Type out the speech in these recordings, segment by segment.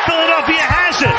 Philadelphia has it.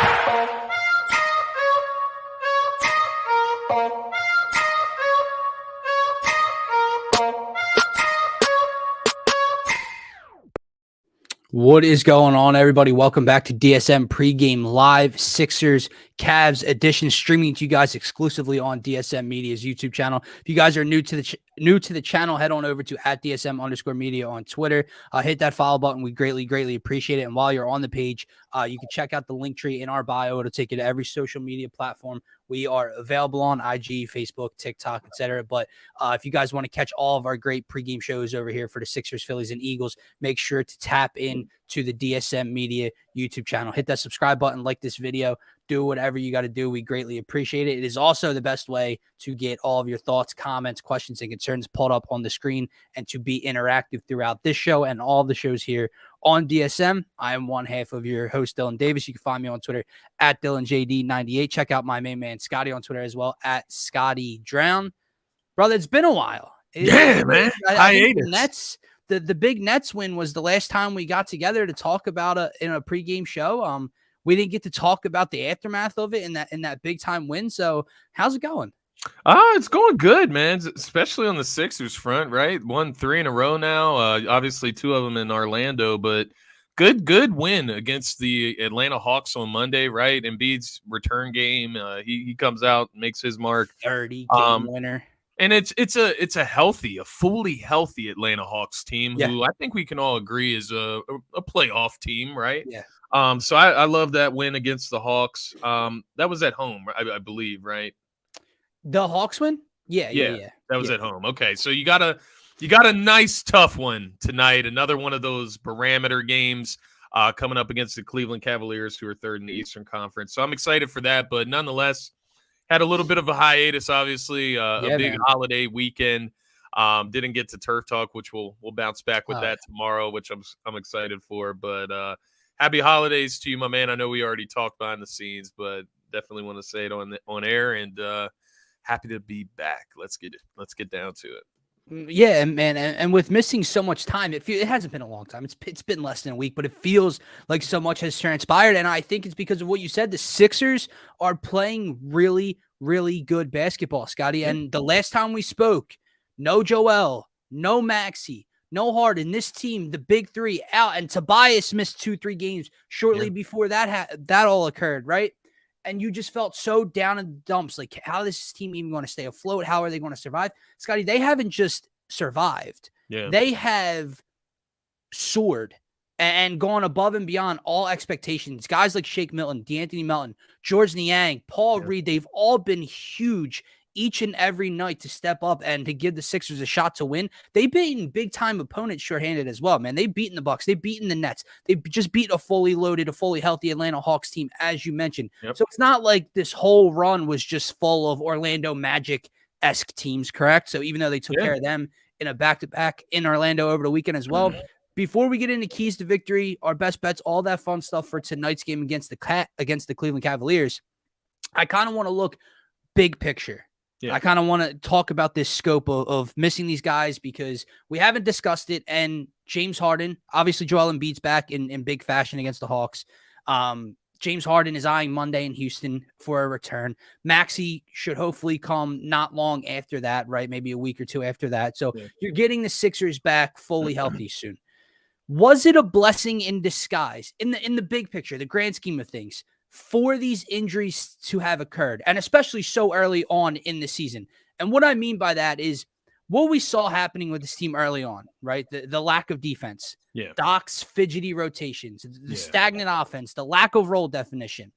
What is going on, everybody? Welcome back to DSM Pregame Live Sixers Cavs edition, streaming to you guys exclusively on DSM Media's YouTube channel. If you guys are new to the channel, head on over to @DSM_media on Twitter. Hit that follow button. We greatly appreciate it. And while you're on the page, you can check out the link tree in our bio. It'll take you to every social media platform. We are available on IG, Facebook, TikTok, etc. But if you guys want to catch all of our great pregame shows over here for the Sixers, Phillies, and Eagles, make sure to tap in to the DSM Media YouTube channel. Hit that subscribe button, like this video, do whatever you got to do. We greatly appreciate it. It is also the best way to get all of your thoughts, comments, questions, and concerns pulled up on the screen and to be interactive throughout this show and all the shows here on DSM. I am one half of your host, Dylan Davis. You can find me on Twitter @DylanJD98. Check out my main man, Scotty, on Twitter as well, @ScottyDrown. Brother, it's been a while. Man. I think the Nets, the big Nets win was the last time we got together to talk about in a pregame show. We didn't get to talk about the aftermath of it in that big time win. So how's it going? It's going good, man, especially on the Sixers front, right? Won 3 in a row now. Obviously 2 of them in Orlando, but good win against the Atlanta Hawks on Monday, right? Embiid's return game, he comes out, makes his mark. 30-game winner. And it's a fully healthy Atlanta Hawks team who I think we can all agree is a playoff team, right? Yeah. So I love that win against the Hawks. That was at home, I believe, right? The Hawks win? Yeah. That was at home. Okay, so you got a nice tough one tonight. Another one of those barometer games coming up against the Cleveland Cavaliers, who are third in the Eastern Conference. So I'm excited for that, but nonetheless, had a little bit of a hiatus, obviously, a big holiday weekend. Didn't get to Turf Talk, which we'll bounce back with that tomorrow, which I'm excited for. But happy holidays to you, my man. I know we already talked behind the scenes, but definitely want to say it on air, and happy to be back. Let's get down to it. Yeah, man, and with missing so much time, it hasn't been a long time. It's been less than a week, but it feels like so much has transpired, and I think it's because of what you said. The Sixers are playing really, really good basketball, Scotty. And the last time we spoke, no Joel, no Maxey, no Harden. This team, the big three, out, and Tobias missed 2-3 games shortly before that all occurred, right? And you just felt so down in the dumps. Like, how is this team even going to stay afloat? How are they going to survive? Scotty, they haven't just survived. Yeah. They have soared and gone above and beyond all expectations. Guys like Shake Milton, D'Anthony Melton, George Niang, Paul Reed, they've all been huge each and every night to step up and to give the Sixers a shot to win. They've beaten big-time opponents shorthanded as well, man. They've beaten the Bucks. They've beaten the Nets. They've just beat a fully loaded, a fully healthy Atlanta Hawks team, as you mentioned. Yep. So it's not like this whole run was just full of Orlando Magic-esque teams, correct? So even though they took care of them in a back-to-back in Orlando over the weekend as well, before we get into keys to victory, our best bets, all that fun stuff for tonight's game against the Cleveland Cavaliers, I kind of want to look big picture. Yeah. I kind of want to talk about this scope of missing these guys because we haven't discussed it. And James Harden, obviously Joel Embiid's back in big fashion against the Hawks. James Harden is eyeing Monday in Houston for a return. Maxey should hopefully come not long after that, right? Maybe a week or two after that. So you're getting the Sixers back fully healthy soon. Was it a blessing in disguise in the big picture, the grand scheme of things, for these injuries to have occurred, and especially so early on in the season? And what I mean by that is what we saw happening with this team early on, right? The lack of defense, Doc's fidgety rotations, the stagnant offense, the lack of role definition,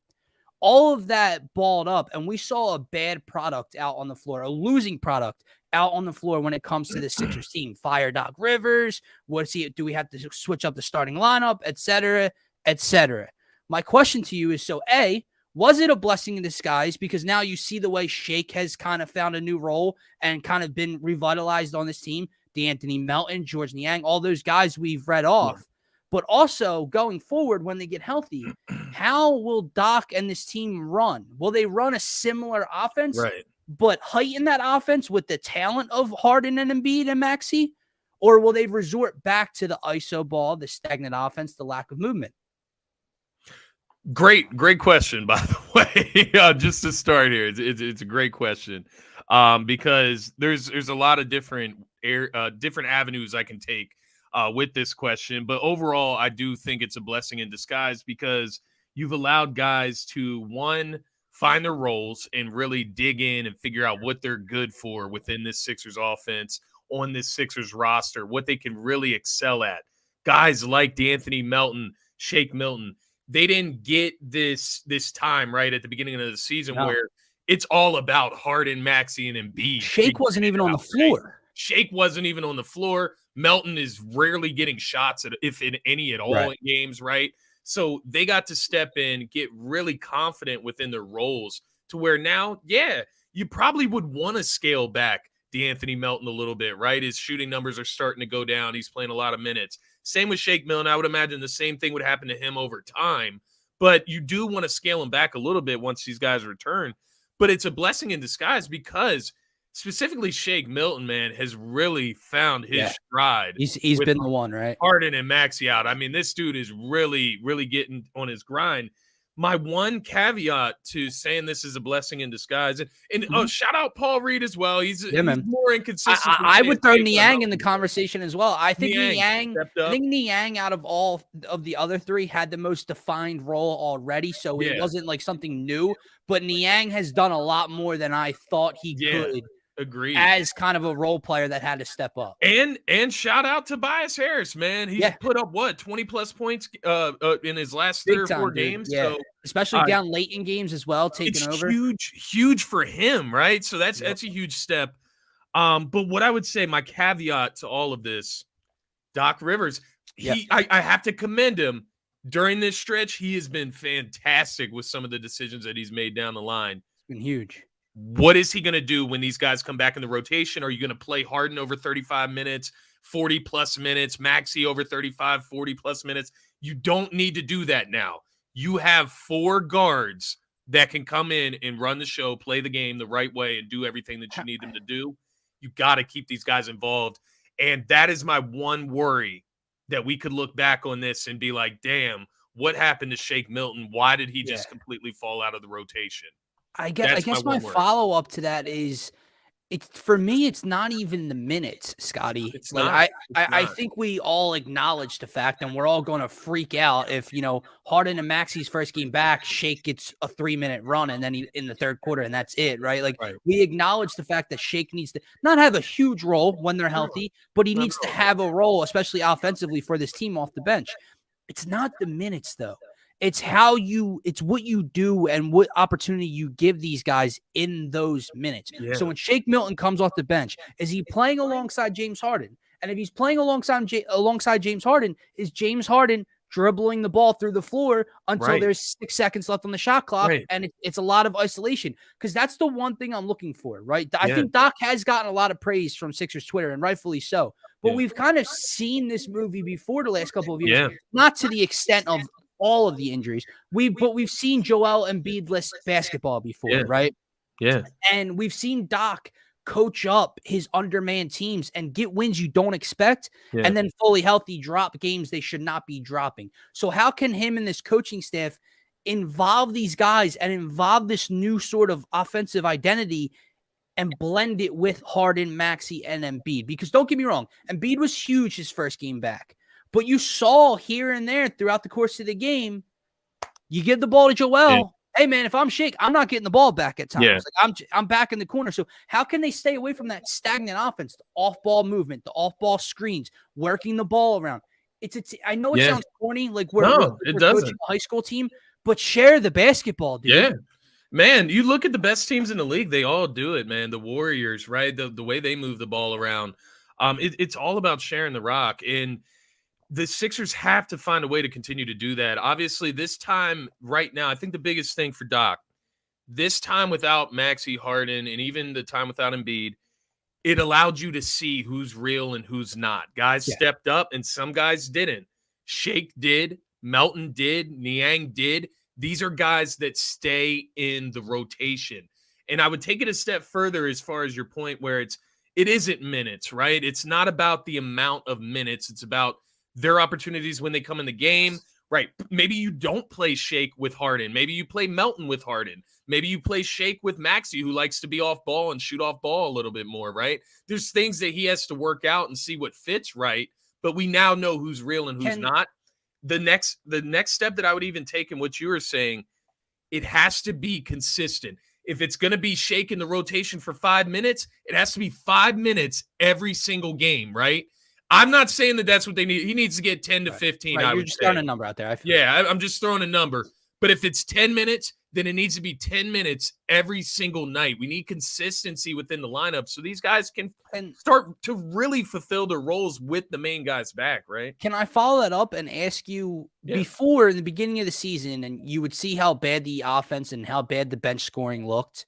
all of that balled up, and we saw a bad product out on the floor, a losing product out on the floor when it comes to the Sixers team. Fire Doc Rivers. Do we have to switch up the starting lineup, et cetera, et cetera? My question to you is, so A, was it a blessing in disguise because now you see the way Shake has kind of found a new role and kind of been revitalized on this team? D'Anthony Melton, George Niang, all those guys we've read off. Yeah. But also going forward when they get healthy, how will Doc and this team run? Will they run a similar offense, but heighten that offense with the talent of Harden and Embiid and Maxey? Or will they resort back to the ISO ball, the stagnant offense, the lack of movement? Great question, by the way. Just to start here, it's a great question, because there's a lot of different different avenues I can take with this question. But overall, I do think it's a blessing in disguise because you've allowed guys to find their roles and really dig in and figure out what they're good for within this Sixers offense, on this Sixers roster, what they can really excel at. Guys like D'Anthony Melton, Shake Milton, they didn't get this time right at the beginning of the season where it's all about Harden, Maxey, and Embiid. Shake wasn't even on the floor. Right? Shake wasn't even on the floor. Melton is rarely getting shots, if in any at all, in games, right? So they got to step in, get really confident within their roles to where now, you probably would want to scale back D'Anthony Melton a little bit, right? His shooting numbers are starting to go down. He's playing a lot of minutes. Same with Shake Milton. I would imagine the same thing would happen to him over time. But you do want to scale him back a little bit once these guys return. But it's a blessing in disguise because specifically Shake Milton, man, has really found his stride. He's been the one, right? Harden and Maxey out. I mean, this dude is really, really getting on his grind. My one caveat to saying this is a blessing in disguise, and shout out Paul Reed as well. He's more inconsistent. I would throw Niang in the conversation as well. I think Niang out of all of the other three had the most defined role already, so it wasn't like something new. But Niang has done a lot more than I thought he could. Agreed. As kind of a role player that had to step up. And shout out to Tobias Harris, man. He's put up 20 plus points in his last 3 or 4 games. Yeah. So especially down late in games as well, taking over. Huge for him, right? So that's a huge step. But what I would say, my caveat to all of this, Doc Rivers, I have to commend him. During this stretch, he has been fantastic with some of the decisions that he's made down the line. It's been huge. What is he going to do when these guys come back in the rotation? Are you going to play Harden over 35 minutes, 40 plus minutes, Maxey over 35, 40 plus minutes? You don't need to do that now. You have 4 guards that can come in and run the show, play the game the right way, and do everything that you need them to do. You got to keep these guys involved. And that is my one worry, that we could look back on this and be like, damn, what happened to Shake Milton? Why did he just completely fall out of the rotation? I guess my follow-up to that is, for me, it's not even the minutes, Scotty. It's like not. I think we all acknowledge the fact, and we're all going to freak out if, Harden and Maxey's first game back, Shake gets a 3-minute run, and then in the third quarter, and that's it, right? We acknowledge the fact that Shake needs to not have a huge role when they're healthy, but he needs to have a role, especially offensively, for this team off the bench. It's not the minutes, though. It's what you do and what opportunity you give these guys in those minutes. Yeah. So when Shake Milton comes off the bench, is he playing alongside James Harden? And if he's playing alongside James Harden, is James Harden dribbling the ball through the floor until there's 6 seconds left on the shot clock? And it's a lot of isolation, because that's the one thing I'm looking for, right? I think Doc has gotten a lot of praise from Sixers Twitter, and rightfully so. But we've kind of seen this movie before the last couple of years, not to the extent of all of the injuries. But we've seen Joel Embiid-less basketball before, right? Yeah. And we've seen Doc coach up his undermanned teams and get wins you don't expect, and then fully healthy drop games they should not be dropping. So how can him and this coaching staff involve these guys and involve this new sort of offensive identity and blend it with Harden, Maxey, and Embiid? Because don't get me wrong, Embiid was huge his first game back. But you saw here and there throughout the course of the game, you give the ball to Joel. Hey, man, if I'm Shake, I'm not getting the ball back at times. I'm back in the corner. So how can they stay away from that stagnant offense, the off-ball movement, the off-ball screens, working the ball around? I know it sounds corny, like we're coaching a high school team, but share the basketball, dude. Yeah. Man, you look at the best teams in the league, they all do it, man. The Warriors, right? The way they move the ball around. It's all about sharing the rock. And the Sixers have to find a way to continue to do that. Obviously, this time right now, I think the biggest thing for Doc, this time without Maxey, Harden, and even the time without Embiid, it allowed you to see who's real and who's not. Guys stepped up and some guys didn't. Shake did, Melton did, Niang did. These are guys that stay in the rotation. And I would take it a step further as far as your point where it isn't minutes, right? It's not about the amount of minutes. It's about their opportunities when they come in the game, Right. Maybe you don't play Shake with Harden. Maybe you play Melton with Harden. Maybe you play Shake with Maxey, who likes to be off ball and shoot off ball a little bit more, right? There's things that he has to work out and see what fits right, but we now know who's real and who's not. The next step that I would even take in what you were saying, it has to be consistent. If it's going to be Shake in the rotation for 5 minutes, it has to be 5 minutes every single game, right? I'm not saying that that's what they need. He needs to get 10 to 15. Right. I You're would just say. throwing a number out there. I'm just throwing a number. But if it's 10 minutes, then it needs to be 10 minutes every single night. We need consistency within the lineup so these guys can start to really fulfill their roles with the main guys back, right? Can I follow that up and ask you, before in the beginning of the season, and you would see how bad the offense and how bad the bench scoring looked,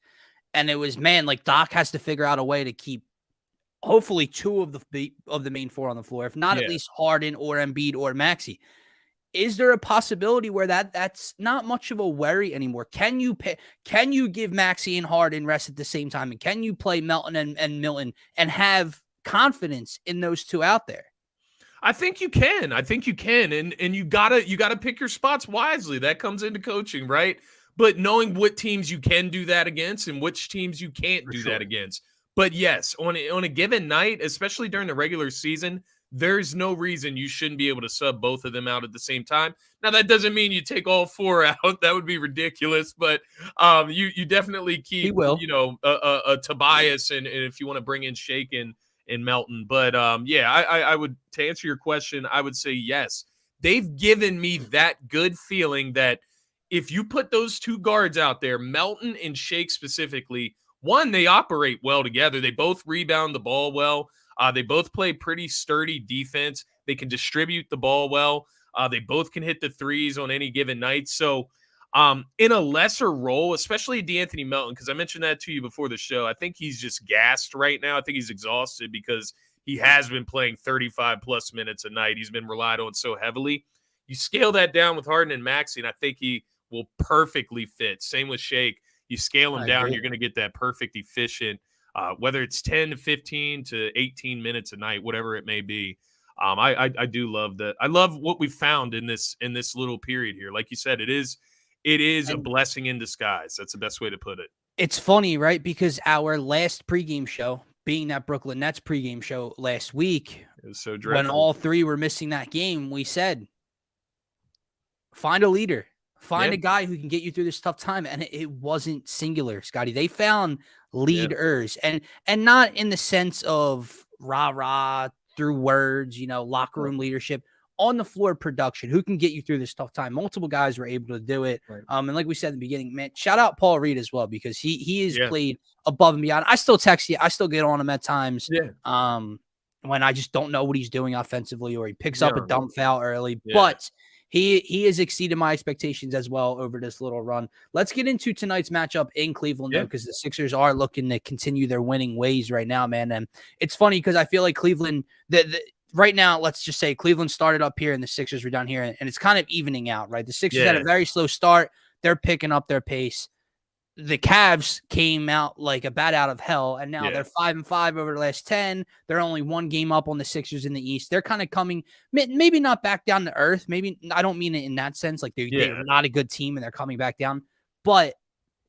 and it was, man, like Doc has to figure out a way to keep hopefully two of the main four on the floor, if not at least Harden or Embiid or Maxey. Is there a possibility where that's not much of a worry anymore? Can you give Maxey and Harden rest at the same time? And can you play Melton and Milton and have confidence in those two out there? I think you can. And you gotta pick your spots wisely. That comes into coaching, right? But knowing what teams you can do that against and which teams you can't do that against. But yes, on a given night, especially during the regular season, there's no reason you shouldn't be able to sub both of them out at the same time. Now, that doesn't mean you take all four out. That would be ridiculous. But you definitely keep, a Tobias and if you want to bring in Shake and Melton. But I would, to answer your question, I would say yes. They've given me that good feeling that if you put those two guards out there, Melton and Shake specifically, one, they operate well together. They both rebound the ball well. They both play pretty sturdy defense. They can distribute the ball well. They both can hit the threes on any given night. So in a lesser role, especially DeAnthony Melton, because I mentioned that to you before the show, I think he's just gassed right now. I think he's exhausted because he has been playing 35-plus minutes a night. He's been relied on so heavily. You scale that down with Harden and Maxey, and I think he will perfectly fit. Same with Shake. You scale him down, you're going to get that perfect, efficient, whether it's 10 to 15 to 18 minutes a night, whatever it may be. I do love that. I love what we found in this little period here. Like you said, it is a blessing in disguise. That's the best way to put it. It's funny, right? Because our last pregame show, being that Brooklyn Nets pregame show last week, it was so dreadful. When all three were missing that game, we said, find a leader. Find a guy who can get you through this tough time. And it wasn't singular, Scotty. They found leaders and not in the sense of rah-rah through words, locker room leadership, on the floor production, who can get you through this tough time. Multiple guys were able to do it. Right. And like we said in the beginning, man, shout out Paul Reed as well, because he has played above and beyond. I still text you. I still get on him at times. When I just don't know what he's doing offensively, or he picks up a dumb foul early, but he has exceeded my expectations as well over this little run. Let's get into tonight's matchup in Cleveland, though, because the Sixers are looking to continue their winning ways right now, man. And it's funny because I feel like Cleveland, right now, let's just say Cleveland started up here and the Sixers were down here, and it's kind of evening out, right? The Sixers had a very slow start. They're picking up their pace. The Cavs came out like a bat out of hell, and now they're 5-5 over the last 10. They're only one game up on the Sixers in the East. They're kind of coming, maybe not back down to earth. Maybe I don't mean it in that sense. Like they're not a good team and they're coming back down, but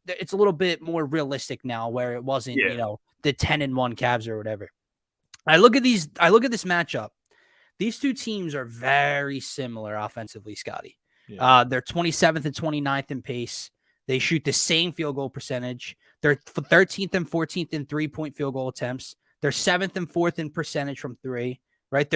it's a little bit more realistic now, where it wasn't, the 10-1 Cavs or whatever. I look at this matchup. These two teams are very similar offensively, Scotty. They're 27th and 29th in pace. They shoot the same field goal percentage. They're 13th and 14th in 3-point field goal attempts. They're 7th and 4th in percentage from three, right?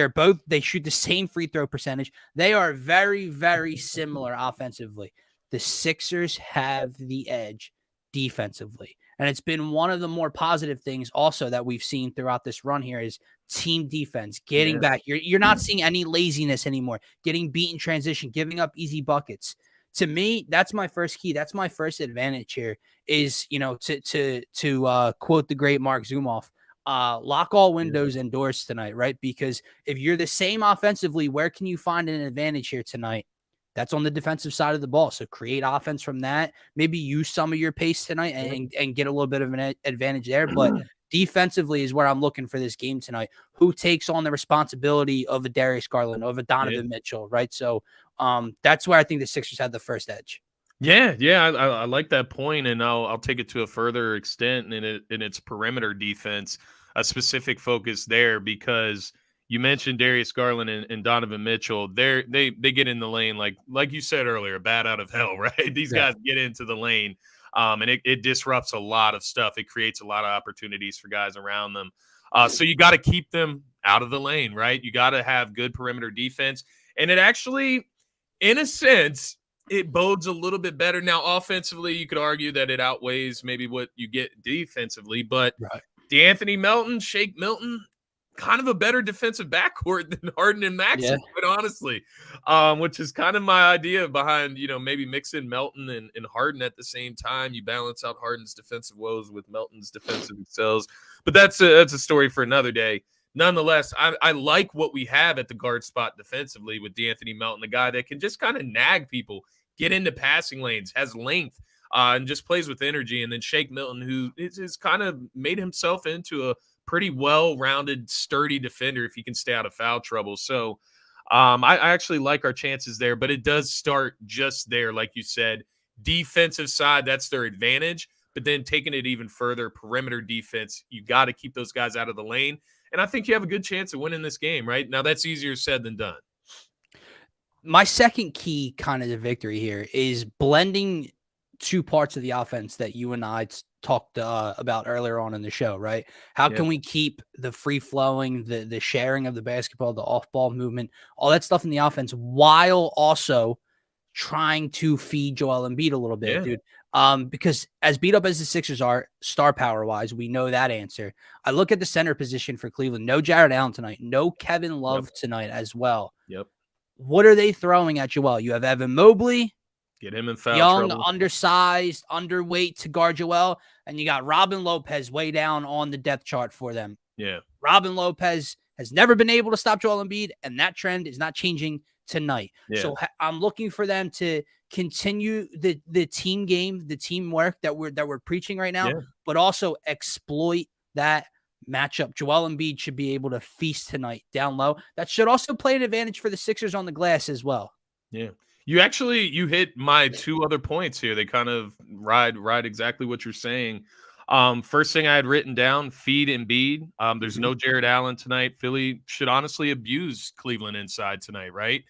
They shoot the same free throw percentage. They are very, very similar offensively. The Sixers have the edge defensively. And it's been one of the more positive things also that we've seen throughout this run here is team defense, getting back. You're not seeing any laziness anymore, getting beat in transition, giving up easy buckets. To me, that's my first key. That's my first advantage here is, to quote the great Mark Zumoff, lock all windows and doors tonight, right? Because if you're the same offensively, where can you find an advantage here tonight? That's on the defensive side of the ball. So create offense from that. Maybe use some of your pace tonight and get a little bit of an advantage there. But defensively is where I'm looking for this game tonight. Who takes on the responsibility of a Darius Garland, of a Donovan Mitchell, right? So That's where I think the Sixers had the first edge. Yeah, I like that point, and I'll take it to a further extent in its perimeter defense, a specific focus there, because you mentioned Darius Garland and Donovan Mitchell. They get in the lane like you said earlier, bat out of hell, right? These guys get into the lane, and it disrupts a lot of stuff. It creates a lot of opportunities for guys around them. So you got to keep them out of the lane, right? You got to have good perimeter defense, and it actually, in a sense, it bodes a little bit better. Now, offensively, you could argue that it outweighs maybe what you get defensively, but DeAnthony Melton, Shake Milton, kind of a better defensive backcourt than Harden and Maxey, quite honestly, which is kind of my idea behind, maybe mixing Melton and Harden at the same time. You balance out Harden's defensive woes with Melton's defensive excels, but that's a story for another day. Nonetheless, I like what we have at the guard spot defensively with DeAnthony Melton, a guy that can just kind of nag people, get into passing lanes, has length, and just plays with energy. And then Shake Milton, who is kind of made himself into a pretty well-rounded, sturdy defender if he can stay out of foul trouble. So I actually like our chances there, but it does start just there, like you said. Defensive side, that's their advantage. But then taking it even further, perimeter defense, you got to keep those guys out of the lane. And I think you have a good chance of winning this game, right? Now, that's easier said than done. My second key kind of the victory here is blending two parts of the offense that you and I talked about earlier on in the show, right? How can we keep the free-flowing, the sharing of the basketball, the off-ball movement, all that stuff in the offense, while also trying to feed Joel Embiid a little bit, dude? Because as beat up as the Sixers are, star power wise, we know that answer. I look at the center position for Cleveland. No Jared Allen tonight. No Kevin Love tonight as well. What are they throwing at Joel? You have Evan Mobley. Get him in foul young, trouble. Undersized, underweight to guard Joel. And you got Robin Lopez way down on the depth chart for them. Yeah. Robin Lopez has never been able to stop Joel Embiid, and that trend is not changing tonight. So I'm looking for them to continue the team game, the teamwork that we're preaching right now, but also exploit that matchup. Joel Embiid should be able to feast tonight down low. That should also play an advantage for the Sixers on the glass as well. Yeah. You hit my two other points here. They kind of ride exactly what you're saying. First thing I had written down, feed Embiid. There's no Jared Allen tonight. Philly should honestly abuse Cleveland inside tonight, right?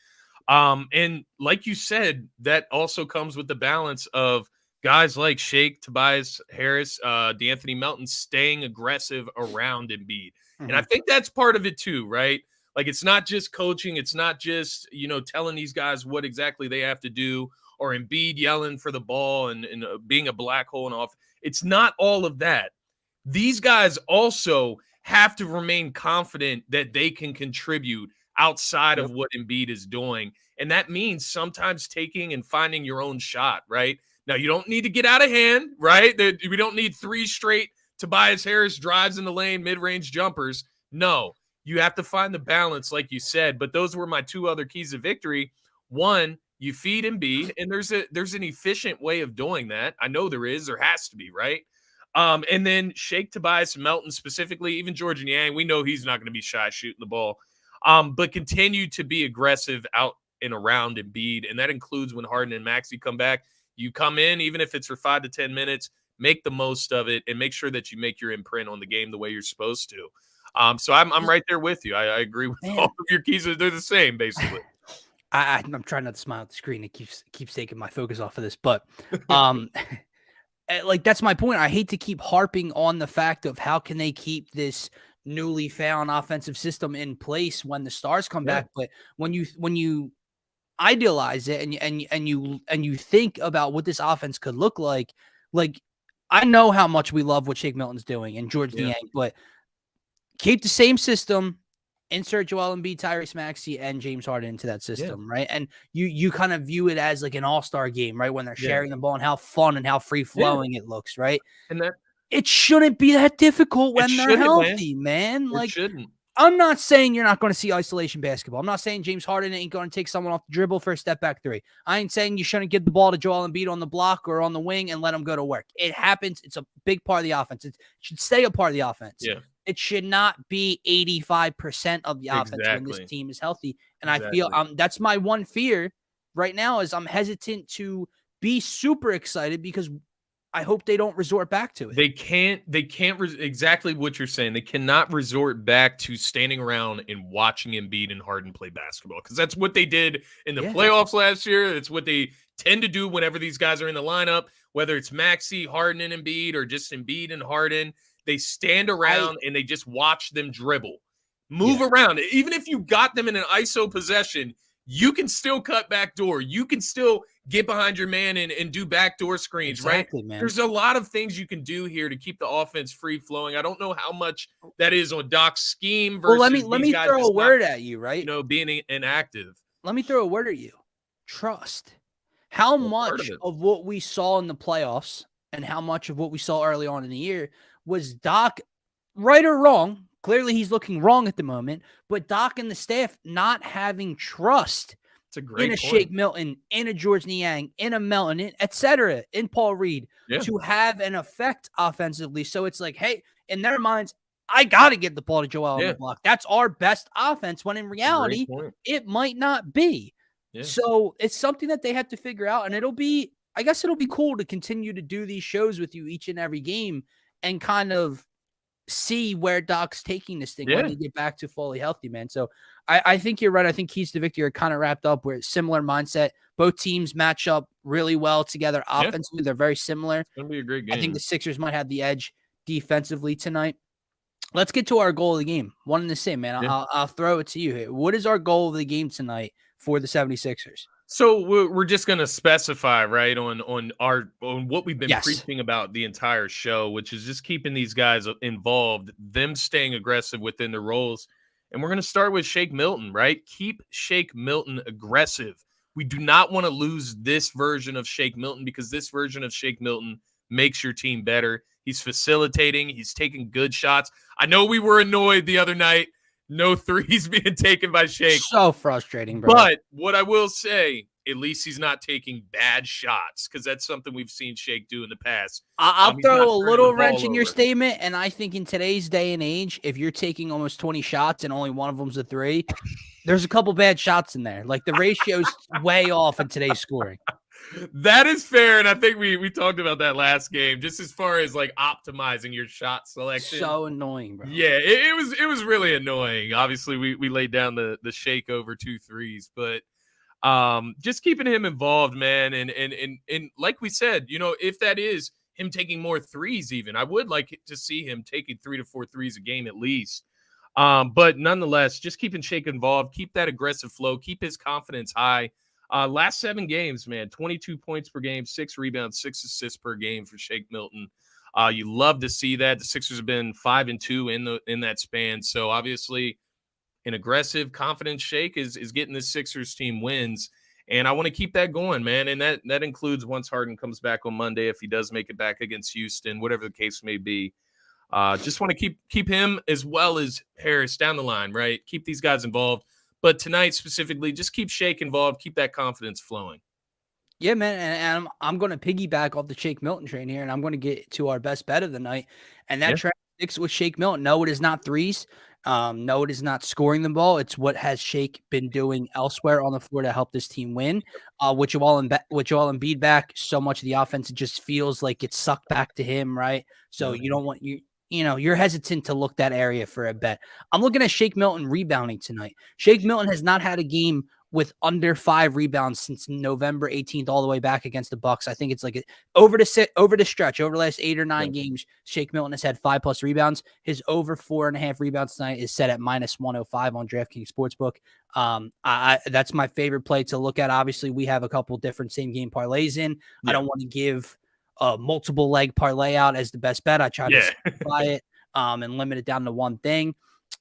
And like you said, that also comes with the balance of guys like Shake, Tobias Harris, DeAnthony Melton staying aggressive around Embiid. And I think that's part of it too, right? Like, it's not just coaching. It's not just, telling these guys what exactly they have to do, or Embiid yelling for the ball and being a black hole and off. It's not all of that. These guys also have to remain confident that they can contribute outside of what Embiid is doing. And that means sometimes taking and finding your own shot, right? Now, you don't need to get out of hand, right? We don't need 3 straight Tobias Harris drives in the lane, mid-range jumpers. No, you have to find the balance, like you said. But those were my 2 other keys of victory. One, you feed Embiid, and there's an efficient way of doing that. I know there has to be, right? And then Shake, Tobias, Melton specifically, even George Niang, we know he's not going to be shy shooting the ball. But continue to be aggressive out and around Embiid, and that includes when Harden and Maxey come back. You come in, even if it's for 5 to 10 minutes, make the most of it, and make sure that you make your imprint on the game the way you're supposed to. So I'm right there with you. I agree with all of your keys. They're the same, basically. I'm trying not to smile at the screen. It keeps taking my focus off of this, but like, that's my point. I hate to keep harping on the fact of how can they keep this newly found offensive system in place when the stars come back. But when you idealize it and you think about what this offense could look like I know how much we love what Shake Milton's doing and George Niang, but keep the same system, insert Joel Embiid, Tyrese Maxey, and James Harden into that system, right? And you kind of view it as like an all-star game, right? When they're sharing the ball and how fun and how free-flowing it looks, right? And that it shouldn't be that difficult when they're healthy, man. Like, shouldn't. I'm not saying you're not going to see isolation basketball. I'm not saying James Harden ain't going to take someone off the dribble for a step back 3. I ain't saying you shouldn't give the ball to Joel Embiid on the block or on the wing and let him go to work. It happens. It's a big part of the offense. It should stay a part of the offense. Yeah. It should not be 85% of the offense when this team is healthy. And I feel that's my one fear right now is I'm hesitant to be super excited because I hope they don't resort back to it. They can't exactly what you're saying. They cannot resort back to standing around and watching Embiid and Harden play basketball, because that's what they did in the playoffs last year. It's what they tend to do whenever these guys are in the lineup, whether it's Maxey, Harden, and Embiid, or just Embiid and Harden. They stand around and they just watch them dribble, move around. Even if you got them in an ISO possession, you can still cut back door. You can still get behind your man and do backdoor screens, right? Man. There's a lot of things you can do here to keep the offense free flowing. I don't know how much that is on Doc's scheme versus let me throw a word at you, right? Being inactive. Let me throw a word at you. Trust. How much of what we saw in the playoffs and how much of what we saw early on in the year was Doc, right or wrong? Clearly, he's looking wrong at the moment, but Doc and the staff not having trust in a Shake Milton, in a George Niang, in a Melton, etc., in Paul Reed to have an effect offensively. So it's like, hey, in their minds, I got to get the ball to Joel on the block. That's our best offense, when in reality, it might not be. Yeah. So it's something that they have to figure out, and I guess it'll be cool to continue to do these shows with you each and every game and kind of see where Doc's taking this thing when they get back to fully healthy, man. So I think you're right. I think keys to victory are kind of wrapped up where it's similar mindset. Both teams match up really well together offensively. They're very similar. It's going to be a great game. I think the Sixers might have the edge defensively tonight. Let's get to our goal of the game. One and the same, man. I'll throw it to you here. What is our goal of the game tonight for the 76ers? So we're just going to specify, right, on what we've been preaching about the entire show, which is just keeping these guys involved, them staying aggressive within their roles. And we're going to start with Shake Milton, right? Keep Shake Milton aggressive. We do not want to lose this version of Shake Milton, because this version of Shake Milton makes your team better. He's facilitating. He's taking good shots. I know we were annoyed the other night. No threes being taken by Shake. So frustrating, bro. But what I will say, at least he's not taking bad shots, because that's something we've seen Shake do in the past. I'll throw a little wrench in your statement, and I think in today's day and age, if you're taking almost 20 shots and only one of them's a three, there's a couple bad shots in there. Like, the ratio's way off in today's scoring. That is fair, and I think we talked about that last game, just as far as like optimizing your shot selection. So annoying, bro. Yeah, it was really annoying. Obviously, we laid down the Shake over 2 threes, but just keeping him involved, man, and like we said, if that is him taking more threes, even I would like to see him taking 3 to 4 threes a game at least. But nonetheless, just keeping Shake involved, keep that aggressive flow, keep his confidence high. Last 7 games, man, 22 points per game, 6 rebounds, 6 assists per game for Shake Milton. You love to see that. The Sixers have been 5-2 in that span. So obviously, an aggressive, confident Shake is getting this Sixers team wins. And I want to keep that going, man. And that includes once Harden comes back on Monday, if he does make it back against Houston, whatever the case may be. Just want to keep him as well as Harris down the line, right? Keep these guys involved. But tonight specifically, just keep Shake involved, keep that confidence flowing. Yeah, man, and I'm going to piggyback off the Shake Milton train here, and I'm going to get to our best bet of the night, and that track sticks with Shake Milton. No, it is not threes. No, it is not scoring the ball. It's what has Shake been doing elsewhere on the floor to help this team win. With Joel Embiid back, so much of the offense, it just feels like it's sucked back to him, right? So you don't want you're hesitant to look that area for a bet. I'm looking at Shake Milton rebounding tonight. Shake Milton has not had a game with under 5 rebounds since November 18th, all the way back against the Bucks. I think it's like over the stretch, over the last 8 or 9 games, Shake Milton has had 5+ rebounds. His over 4.5 rebounds tonight is set at -105 on DraftKings Sportsbook. That's my favorite play to look at. Obviously, we have a couple different same game parlays in. I don't want to give multiple leg parlay out as the best bet. I try to simplify it and limit it down to one thing.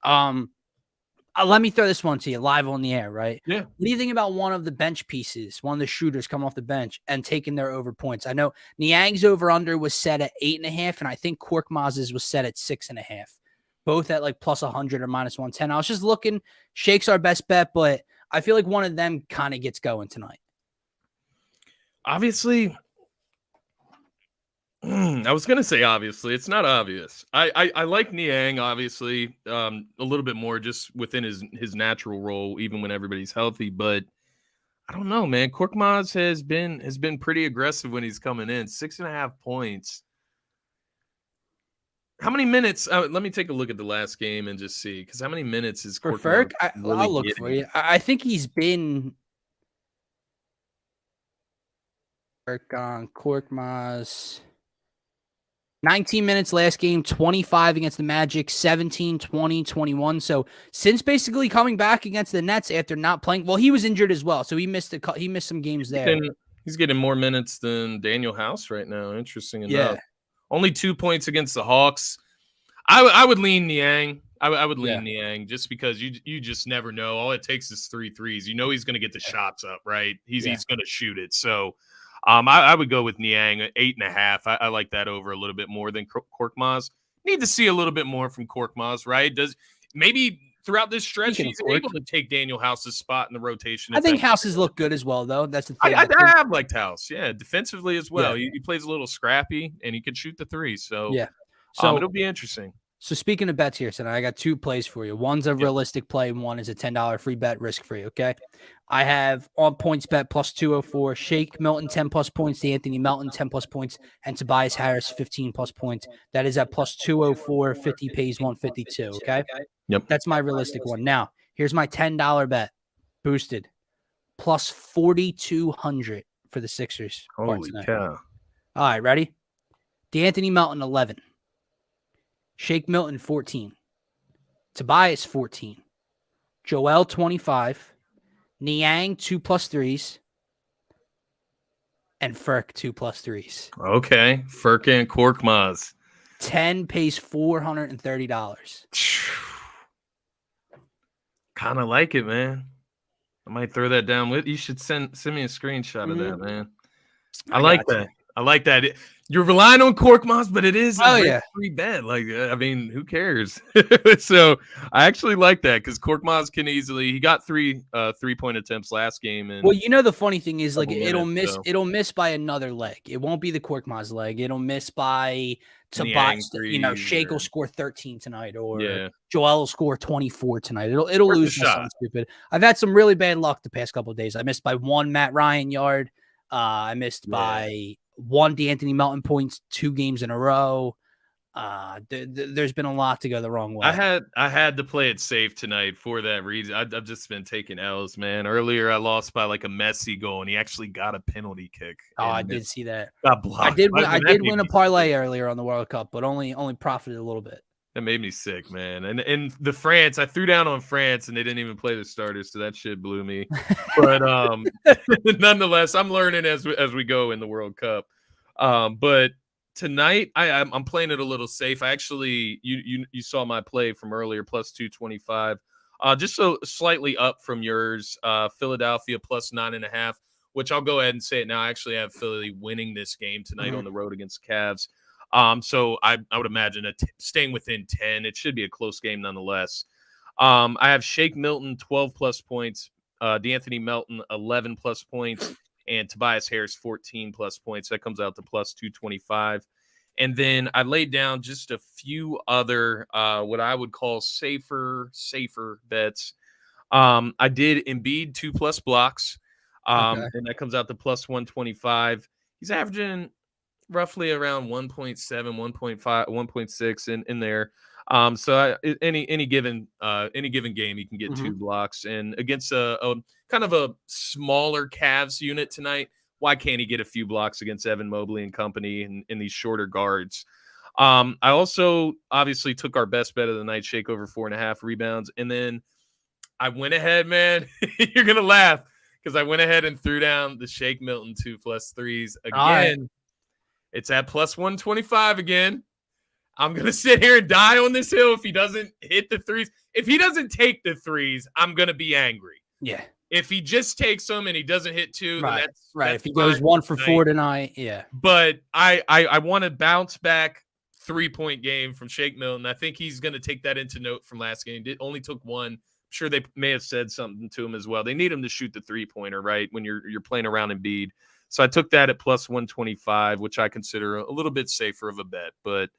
Let me throw this one to you live on the air, right? Yeah. What do you think about one of the bench pieces, one of the shooters coming off the bench and taking their over points? I know Niang's over under was set at 8.5, and I think Korkmaz's was set at 6.5. Both at like +100 or -110. I was just looking. Shake's our best bet, but I feel like one of them kind of gets going tonight. Obviously, I was gonna say obviously. It's not obvious. I like Niang obviously a little bit more just within his natural role, even when everybody's healthy. But I don't know, man. Korkmaz has been pretty aggressive when he's coming in. 6.5 points. How many minutes? Let me take a look at the last game and just see. Because how many minutes is For Korkmaz Ferk, really I'll look getting? for you. I think he's been on Korkmaz. 19 minutes last game, 25 against the Magic, 17, 20, 21. So since basically coming back against the Nets after not playing, well, he was injured as well, so he missed some games there. He's getting more minutes than Daniel House right now. Interesting enough. Yeah. Only 2 points against the Hawks. I would lean Niang. I would lean Niang just because you just never know. All it takes is 3 threes. You know he's going to get the shots up, right? He's going to shoot it. So I would go with Niang at 8.5. I like that over a little bit more than Korkmaz. Need to see a little bit more from Korkmaz, right? Does maybe throughout this stretch he's able to take Daniel House's spot in the rotation. I think House has looked good as well, though. That's the thing. I have liked House, defensively as well. Yeah. He plays a little scrappy and he can shoot the three. So so it'll be interesting. So speaking of bets here tonight, I got 2 plays for you. One's a realistic play, and one is a $10 free bet risk free. Okay, I have on points bet plus 204, Shake Milton 10 plus points, Anthony Melton 10 plus points, and Tobias Harris 15 plus points. That is at plus 204. 50 pays 152. Okay, yep, that's my realistic one. Now here's my $10 bet, boosted plus 4,200 for the Sixers. Holy cow! All right, ready? DeAnthony Melton 11. Shake Milton 14, Tobias 14, Joel 25, Niang 2 plus 3s, and Ferk 2 plus 3s. Okay, Ferk and Korkmaz. 10 pays $430. Kind of like it, man. I might throw that down with. You should send me a screenshot of that, man. I like that. I like that. You're relying on Korkmaz, but it is a free bet. Like, I mean, who cares? So I actually like that because Korkmaz can he got 3 3-point attempts last game. And well, you know, the funny thing is, like, it'll miss by another leg. It won't be the Korkmaz leg. It'll miss by Tobias. Shake will score 13 tonight, or Joel will score 24 tonight. It'll lose by something stupid. I've had some really bad luck the past couple of days. I missed by 1 Matt Ryan yard. I missed by 1 DeAnthony Melton points 2 games in a row. There's been a lot to go the wrong way. I had to play it safe tonight for that reason. I've just been taking L's, man. Earlier I lost by like a Messi goal, and he actually got a penalty kick. Oh, I did see that. Got blocked. I did win a parlay earlier on the World Cup, but only profited a little bit. That made me sick, man. And the France, I threw down on France, and they didn't even play the starters, so that shit blew me. But nonetheless, I'm learning as we go in the World Cup. But tonight, I'm playing it a little safe. I actually, you saw my play from earlier, plus 225, just so slightly up from yours. Philadelphia plus 9.5, which I'll go ahead and say it now. I actually have Philly winning this game tonight on the road against the Cavs. So I would imagine staying within 10. It should be a close game nonetheless. I have Shake Milton 12 plus points, DeAnthony Melton 11 plus points, and Tobias Harris 14 plus points. That comes out to plus 225. And then I laid down just a few other what I would call safer bets. I did Embiid 2 plus blocks, and that comes out to plus 125. He's averaging roughly around 1.7, 1.5, 1.6 in there. So any given game, you can get 2 blocks. And against a kind of a smaller Cavs unit tonight, why can't he get a few blocks against Evan Mobley and company in these shorter guards? I also obviously took our best bet of the night, Shake over 4.5 rebounds. And then I went ahead, man. You're going to laugh because I went ahead and threw down the Shake Milton 2 plus 3s again. It's at plus 125 again. I'm going to sit here and die on this hill if he doesn't hit the 3s. If he doesn't take the 3s, I'm going to be angry. Yeah. If he just takes them and he doesn't hit 2, then that's right. If he goes 1 for 4 tonight, yeah. But I want to bounce back 3-point game from Shake Milton. I think he's going to take that into note from last game. It only took 1. I'm sure they may have said something to him as well. They need him to shoot the 3-pointer, right, when you're playing around Embiid. So I took that at plus 125, which I consider a little bit safer of a bet. But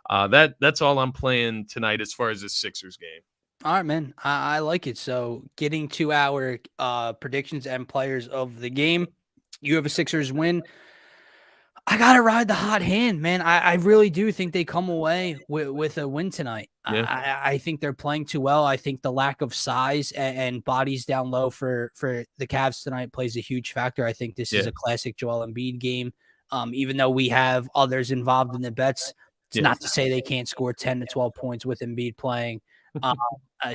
that's all I'm playing tonight as far as this Sixers game. All right, man. I like it. So getting to our predictions and players of the game, you have a Sixers win. I gotta ride the hot hand, man. I really do think they come away with a win tonight. Yeah. I think they're playing too well. I think the lack of size and bodies down low for the Cavs tonight plays a huge factor. I think this is a classic Joel Embiid game. Even though we have others involved in the bets, it's not to say they can't score 10 to 12 points with Embiid playing.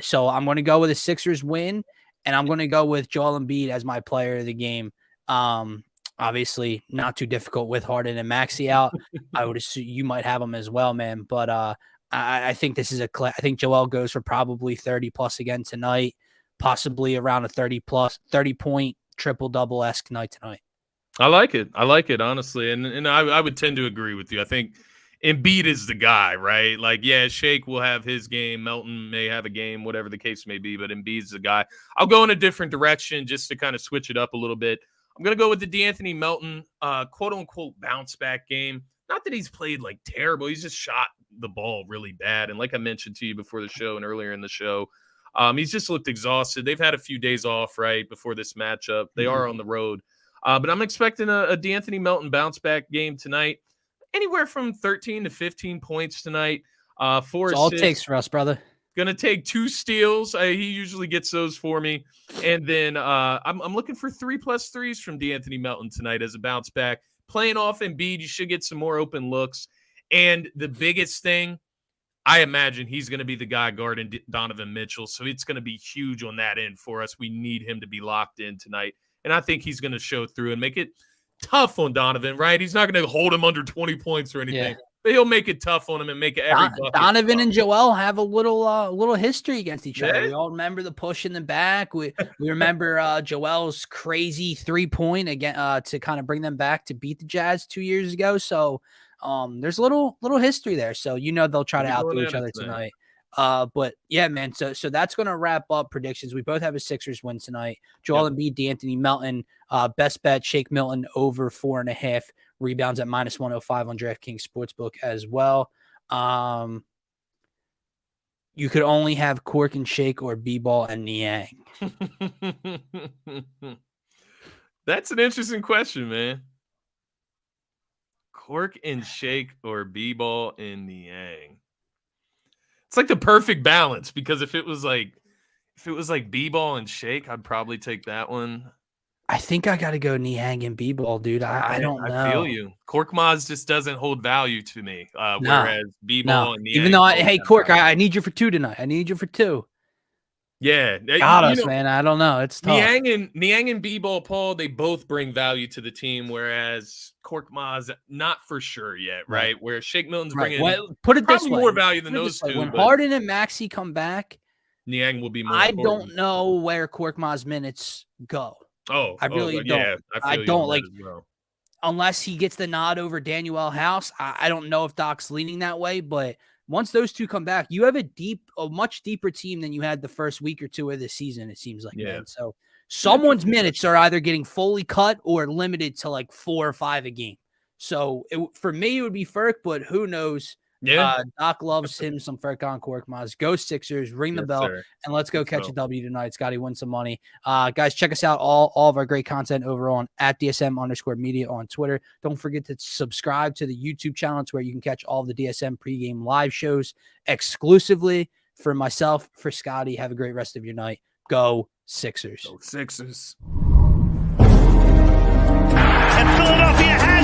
So I'm going to go with a Sixers win, and I'm going to go with Joel Embiid as my player of the game. Obviously, not too difficult with Harden and Maxey out. I would assume you might have them as well, man. But I think this is I think Joel goes for probably 30 plus again tonight, possibly around a 30 point triple double esque night tonight. I like it. Honestly, and I would tend to agree with you. I think Embiid is the guy, right? Like, yeah, Shake will have his game, Melton may have a game, whatever the case may be, but Embiid's the guy. I'll go in a different direction just to kind of switch it up a little bit. I'm going to go with the DeAnthony Melton, quote-unquote bounce-back game. Not that he's played, like, terrible. He's just shot the ball really bad. And like I mentioned to you before the show and earlier in the show, he's just looked exhausted. They've had a few days off, right, before this matchup. They are on the road. But I'm expecting a DeAnthony Melton bounce-back game tonight. Anywhere from 13 to 15 points tonight. 4 That's all it takes for us, brother. Gonna take 2 steals. He usually gets those for me. And then I'm looking for 3+ threes from DeAnthony Melton tonight as a bounce back. Playing off Embiid, you should get some more open looks. And the biggest thing, I imagine he's going to be the guy guarding Donovan Mitchell. So it's going to be huge on that end for us. We need him to be locked in tonight. And I think he's going to show through and make it tough on Donovan, right? He's not going to hold him under 20 points or anything. Yeah. But he'll make it tough on him and make it every bucket. Donovan and Joel have a little history against each other. We all remember the push in the back. We remember Joel's crazy 3-point again to kind of bring them back to beat the Jazz 2 years ago. So there's a little history there. So they'll try to outdo each other tonight. But yeah, man. So that's gonna wrap up predictions. We both have a Sixers win tonight. Joel Embiid, DeAnthony Melton. Best bet, Shake Milton over 4.5 rebounds at -105 on DraftKings Sportsbook as well. You could only have Cork and Shake or B-ball and Niang. That's an interesting question, man. Cork and Shake or B-ball and Niang. It's like the perfect balance, because if it was like B-ball and Shake, I'd probably take that one. I think I got to go Niang and B-ball, dude. I don't know. I feel you. Korkmaz just doesn't hold value to me, whereas B-ball and Niang. Even though, hey, Cork, I need you for 2 tonight. I need you for 2. Yeah. Got us, man. I don't know. It's tough. Niang and B-ball, Paul, they both bring value to the team, whereas Korkmaz, not for sure yet, right? Where Shake Milton's bringing put it this way. more value than those two. When Harden and Maxey come back, Niang will be more important. Don't know where Korkmaz minutes go. I really don't. Yeah, I don't like unless he gets the nod over Daniel House. I don't know if Doc's leaning that way, but once those two come back, you have a much deeper team than you had the first week or 2 of the season, it seems like, man. So someone's minutes are either getting fully cut or limited to like 4 or 5 a game. So for me, it would be Ferk, but who knows? Yeah. Doc loves him some Furkan Korkmaz. Go Sixers, ring the bell, and let's go catch a W tonight. Scotty, win some money. Guys, check us out, all of our great content over on @DSM_media on Twitter. Don't forget to subscribe to the YouTube channel. It's where you can catch all of the DSM pregame live shows exclusively. For myself, for Scotty, have a great rest of your night. Go Sixers. Go Sixers.